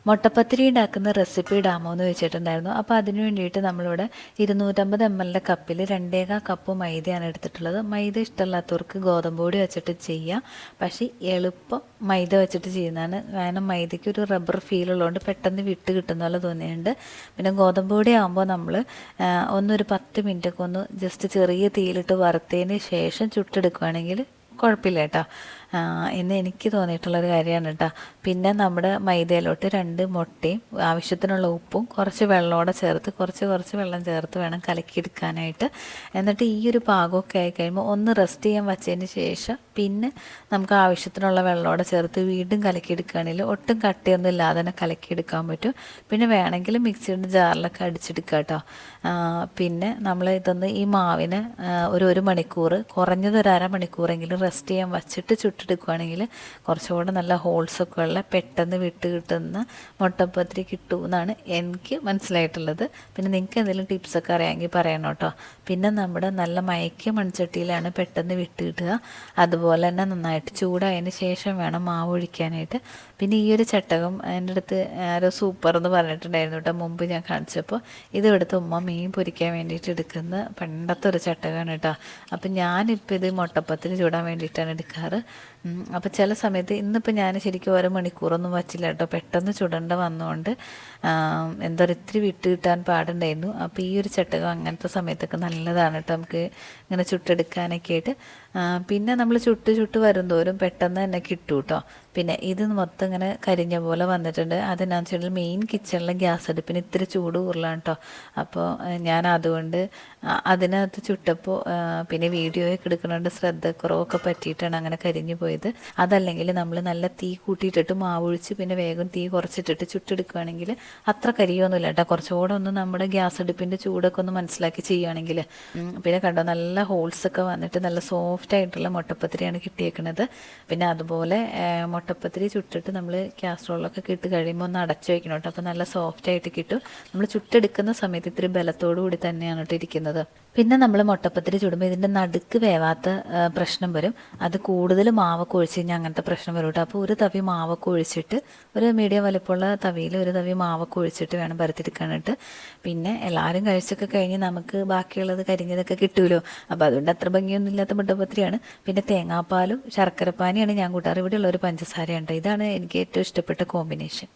മുട്ടപ്പത്തിരി ഉണ്ടാക്കുന്ന റെസിപ്പി ഇടാമോ എന്ന് ചോദിച്ചിട്ടുണ്ടായിരുന്നു. അപ്പോൾ അതിന് വേണ്ടിയിട്ട് നമ്മളിവിടെ 250 ml കപ്പിൽ 2.25 കപ്പ് മൈദയാണ് എടുത്തിട്ടുള്ളത്. മൈദ ഇഷ്ടമല്ലാത്തവർക്ക് ഗോതമ്പ് പൊടി വെച്ചിട്ട് ചെയ്യാം, പക്ഷേ എളുപ്പം മൈദ വെച്ചിട്ട് ചെയ്യുന്നതാണ്. കാരണം മൈദയ്ക്ക് ഒരു റബ്ബർ ഫീൽ ഉള്ളതുകൊണ്ട് പെട്ടെന്ന് വിട്ട് കിട്ടുന്ന പോലെ തോന്നിയിട്ടുണ്ട്. പിന്നെ ഗോതമ്പ് പൊടി ആകുമ്പോൾ നമ്മൾ ഒന്നൊരു 10 മിനിറ്റൊക്കെ ഒന്ന് ജസ്റ്റ് ചെറിയ തീയിലിട്ട് വറുത്തതിന് ശേഷം ചുട്ടെടുക്കുകയാണെങ്കിൽ കുഴപ്പമില്ല കേട്ടോ എന്ന് എനിക്ക് തോന്നിയിട്ടുള്ളൊരു കാര്യമാണ് കേട്ടോ. പിന്നെ നമ്മുടെ മൈദയിലോട്ട് 2 മുട്ടയും ആവശ്യത്തിനുള്ള ഉപ്പും കുറച്ച് വെള്ളമോടെ ചേർത്ത് കുറച്ച് വെള്ളം ചേർത്ത് വേണം കലക്കിയെടുക്കാനായിട്ട്. എന്നിട്ട് ഈ ഒരു പാകമൊക്കെ ആയി കഴിയുമ്പോൾ ഒന്ന് റെസ്റ്റ് ചെയ്യാൻ വച്ചതിന് ശേഷം പിന്നെ നമുക്ക് ആവശ്യത്തിനുള്ള വെള്ളമോടെ ചേർത്ത് വീണ്ടും കലക്കിയെടുക്കുകയാണെങ്കിൽ ഒട്ടും കട്ടിയൊന്നും ഇല്ലാതെ തന്നെ കലക്കിയെടുക്കാൻ പറ്റും. പിന്നെ വേണമെങ്കിൽ മിക്സിയുടെ ജാറിലൊക്കെ അടിച്ചെടുക്കുക കേട്ടോ. പിന്നെ നമ്മൾ ഇതൊന്ന് ഈ മാവിന് ഒരു മണിക്കൂർ കുറഞ്ഞത് ഒരു അരമണിക്കൂറെങ്കിലും റെസ്റ്റ് ചെയ്യാൻ വച്ചിട്ട് ചുട്ടെടുക്കുകയാണെങ്കിൽ കുറച്ചുകൂടെ നല്ല ഹോൾസൊക്കെ ഉള്ള പെട്ടെന്ന് വിട്ട് കിട്ടുന്ന മുട്ടപ്പത്തിരി കിട്ടുമെന്നാണ് എനിക്ക് മനസ്സിലായിട്ടുള്ളത്. പിന്നെ നിങ്ങൾക്ക് എന്തെങ്കിലും ടിപ്സൊക്കെ അറിയാമെങ്കിൽ പറയണം കേട്ടോ. പിന്നെ നമ്മുടെ നല്ല മയക്കിയ മൺചട്ടിയിലാണ് പെട്ടെന്ന് വിട്ട് കിട്ടുക. അതുപോലെ തന്നെ നന്നായിട്ട് ചൂടായതിന് ശേഷം വേണം മാവ് ഒഴിക്കാനായിട്ട്. പിന്നെ ഈ ഒരു ചട്ടകം എൻ്റെ അടുത്ത് ആരോ സൂപ്പർ എന്ന് പറഞ്ഞിട്ടുണ്ടായിരുന്നു കേട്ടോ മുമ്പ് ഞാൻ കാണിച്ചപ്പോൾ. ഇതെടുത്ത് ഉമ്മ മീൻ പൊരിക്കാൻ വേണ്ടിയിട്ട് എടുക്കുന്ന പണ്ടത്തെ ഒരു ചട്ടകമാണ് കേട്ടോ. അപ്പം ഞാനിപ്പോൾ ഇത് മുട്ടപ്പത്തിരി ചൂടാൻ വേണ്ടിയിട്ടാണ് എടുക്കാറ്. അപ്പോൾ ചില സമയത്ത് ഇന്നിപ്പോൾ ഞാൻ ശരിക്കും 1 മണിക്കൂറൊന്നും വച്ചില്ല കേട്ടോ, പെട്ടെന്ന് ചുടണ്ട വന്നുകൊണ്ട് എന്താ പറയുക ഇത്തിരി വിട്ട് കിട്ടാൻ പാടുണ്ടായിരുന്നു. അപ്പോൾ ഈ ഒരു ചട്ടകം അങ്ങനത്തെ സമയത്തൊക്കെ നല്ലതാണ് കേട്ടോ നമുക്ക് ഇങ്ങനെ ചുട്ടെടുക്കാനൊക്കെ ആയിട്ട്. പിന്നെ നമ്മൾ ചുട്ട് വരുന്തോറും പെട്ടെന്ന് തന്നെ കിട്ടും കേട്ടോ. പിന്നെ ഇത് മൊത്തം ഇങ്ങനെ കരിഞ്ഞ പോലെ വന്നിട്ടുണ്ട്. അതെന്നാന്ന് വെച്ചാൽ മെയിൻ കിച്ചണിലെ ഗ്യാസ് അടുപ്പിന് ഇത്തിരി ചൂട് കൂടുതലാണ് കേട്ടോ. അപ്പോൾ ഞാൻ അതുകൊണ്ട് അതിനകത്ത് ചുട്ടപ്പോൾ പിന്നെ വീഡിയോയൊക്കെ എടുക്കുന്നതുകൊണ്ട് ശ്രദ്ധക്കുറവൊക്കെ പറ്റിയിട്ടാണ് അങ്ങനെ കരിഞ്ഞു പോയത്. അതല്ലെങ്കിൽ നമ്മൾ നല്ല തീ കൂട്ടിയിട്ടിട്ട് മാവൊഴിച്ച് പിന്നെ വേഗം തീ കുറച്ചിട്ടിട്ട് ചുട്ടെടുക്കുകയാണെങ്കിൽ അത്ര കരിയൊന്നുമില്ല കേട്ടോ. കുറച്ചുകൂടെ ഒന്ന് നമ്മുടെ ഗ്യാസ് അടുപ്പിൻ്റെ ചൂടൊക്കെ ഒന്ന് മനസ്സിലാക്കി ചെയ്യുകയാണെങ്കിൽ. പിന്നെ കണ്ടോ നല്ല ഹോൾസൊക്കെ വന്നിട്ട് നല്ല സോഫ്റ്റ് ആയിട്ടുള്ള മുട്ടപ്പത്തിരിയാണ് കിട്ടിയേക്കുന്നത്. പിന്നെ അതുപോലെ മുട്ടപ്പത്തിരി ചുട്ടിട്ട് നമ്മൾ കാസറോളൊക്കെ ഇട്ട് കഴിയുമ്പോൾ ഒന്ന് അടച്ചു വയ്ക്കണം കേട്ടോ. അപ്പോൾ നല്ല സോഫ്റ്റ് ആയിട്ട് കിട്ടും. നമ്മൾ ചുട്ടെടുക്കുന്ന സമയത്ത് ഇത്തിരി ബലത്തോടു കൂടി തന്നെയാണ് കേട്ടോ ഇരിക്കുന്നത്. പിന്നെ നമ്മൾ മുട്ടപ്പത്തിരി ചുടുമ്പോൾ ഇതിൻ്റെ നടുക്ക് വേവാത്ത പ്രശ്നം വരും. അത് കൂടുതൽ മാവൊക്കെ ഒഴിച്ച് കഴിഞ്ഞാൽ അങ്ങനത്തെ പ്രശ്നം വരും കേട്ടോ. അപ്പോൾ ഒരു തവി മാവൊക്കെ ഒഴിച്ചിട്ട് ഒരു മീഡിയം വലിപ്പമുള്ള തവിയിൽ ഒരു തവി മാവൊക്കെ ഒഴിച്ചിട്ട് വേണം പരത്തിയെടുക്കാനായിട്ട്. പിന്നെ എല്ലാവരും കഴിച്ചൊക്കെ കഴിഞ്ഞ് നമുക്ക് ബാക്കിയുള്ളത് കരിഞ്ഞതൊക്കെ കിട്ടുമല്ലോ. അപ്പോൾ അതുകൊണ്ട് അത്ര ഭംഗിയൊന്നും ഇല്ലാത്ത മുട്ടപ്പത്തിരിയാണ്. പിന്നെ തേങ്ങാപ്പാലും ശർക്കരപ്പാനിയാണ് ഞാൻ കൂട്ടാറ്. ഇവിടെയുള്ളൊരു പഞ്ചസാരയുണ്ട്. ഇതാണ് എനിക്ക് ഏറ്റവും ഇഷ്ടപ്പെട്ട കോമ്പിനേഷൻ.